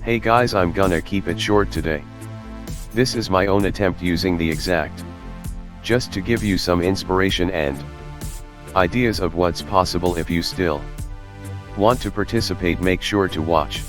Hey guys, I'm gonna keep it short today. This is my own attempt using the exact. Just to give you some inspiration and ideas of what's possible. If you still want to participate, make sure to watch.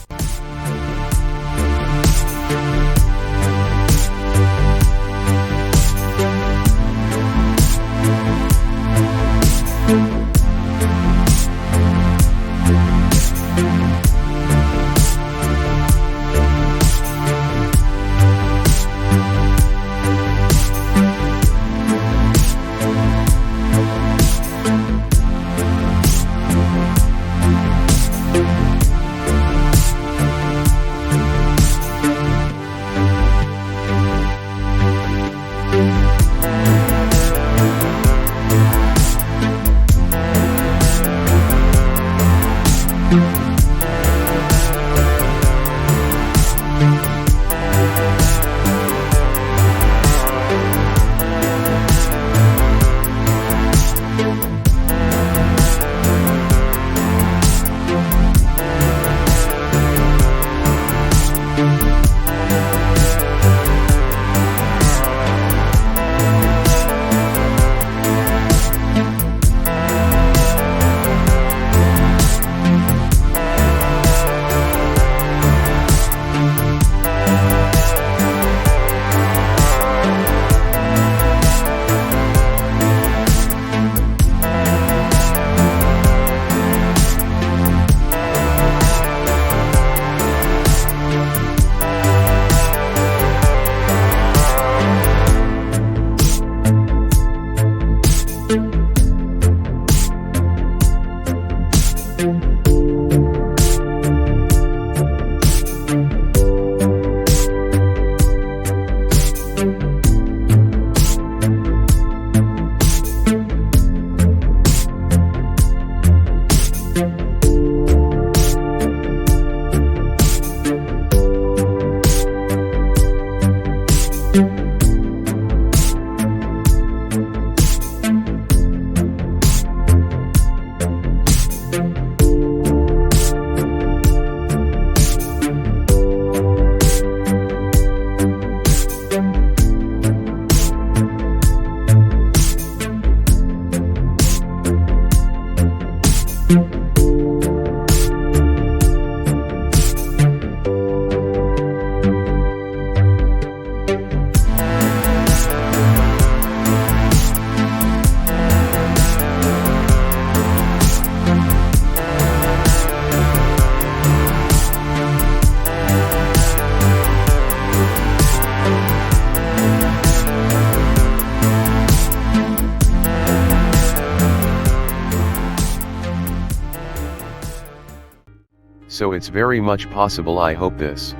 So it's very much possible. I hope this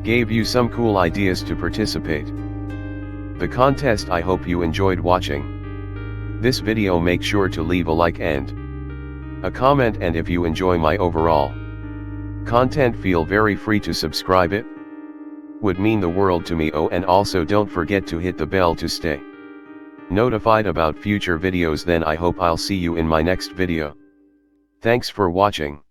gave you some cool ideas to participate the contest. I hope you enjoyed watching this video. Make sure to leave a like and a comment, and if you enjoy my overall content, feel very free to subscribe. It would mean the world to me. Oh, and also don't forget to hit the bell to stay notified about future videos. Then I hope I'll see you in my next video. Thanks for watching.